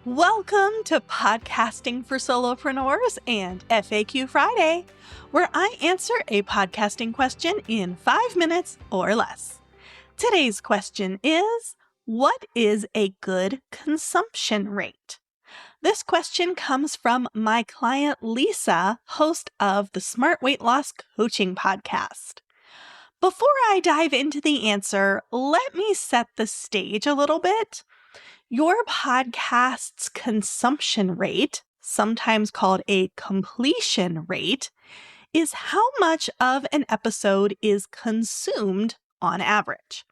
Welcome to Podcasting for Solopreneurs and FAQ Friday, where I answer a podcasting question in 5 minutes or less. Today's question is, what is a good consumption rate? This question comes from my client Lisa, host of the Smart Weight Loss Coaching Podcast. Before I dive into the answer, let me set the stage a little bit. Your podcast's consumption rate, sometimes called a completion rate, is how much of an episode is consumed on average.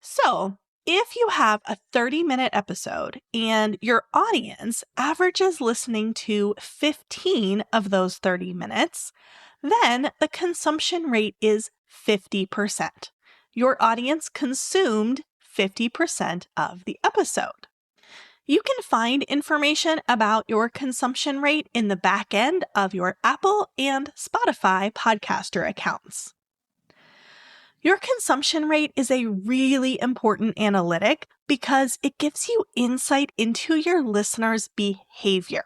So, if you have a 30-minute episode and your audience averages listening to 15 of those 30 minutes, then the consumption rate is 50%. Your audience consumed 50% of the episode. You can find information about your consumption rate in the back end of your Apple and Spotify podcaster accounts. Your consumption rate is a really important analytic because it gives you insight into your listeners' behavior.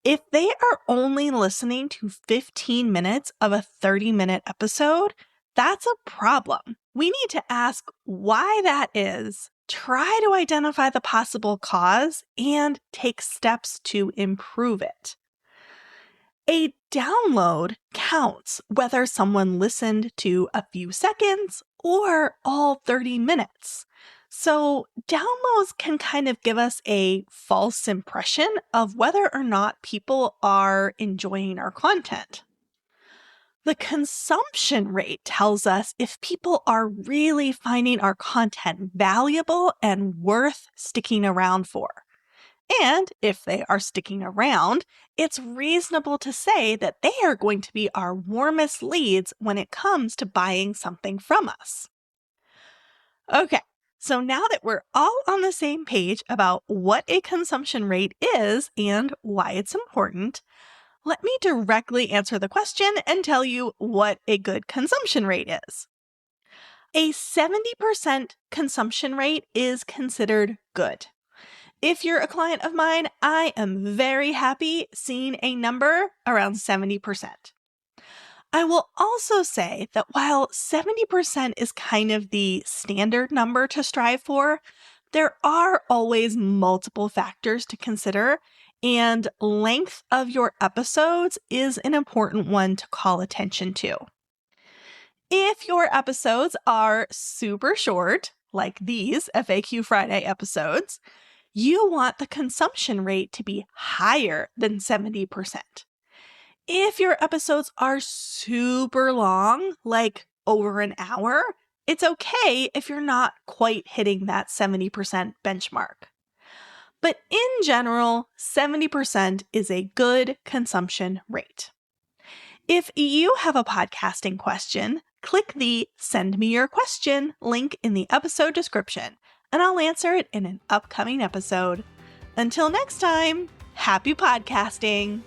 If they are only listening to 15 minutes of a 30-minute episode, that's a problem. We need to ask why that is, try to identify the possible cause, and take steps to improve it. A download counts whether someone listened to a few seconds or all 30 minutes. So downloads can kind of give us a false impression of whether or not people are enjoying our content. The consumption rate tells us if people are really finding our content valuable and worth sticking around for. And if they are sticking around, it's reasonable to say that they are going to be our warmest leads when it comes to buying something from us. Okay, so now that we're all on the same page about what a consumption rate is and why it's important, let me directly answer the question and tell you what a good consumption rate is. A 70% consumption rate is considered good. If you're a client of mine, I am very happy seeing a number around 70%. I will also say that while 70% is kind of the standard number to strive for, there are always multiple factors to consider, and length of your episodes is an important one to call attention to. If your episodes are super short, like these FAQ Friday episodes, you want the consumption rate to be higher than 70%. If your episodes are super long, like over an hour, it's okay if you're not quite hitting that 70% benchmark. But in general, 70% is a good consumption rate. If you have a podcasting question, click the Send Me Your Question link in the episode description, and I'll answer it in an upcoming episode. Until next time, happy podcasting!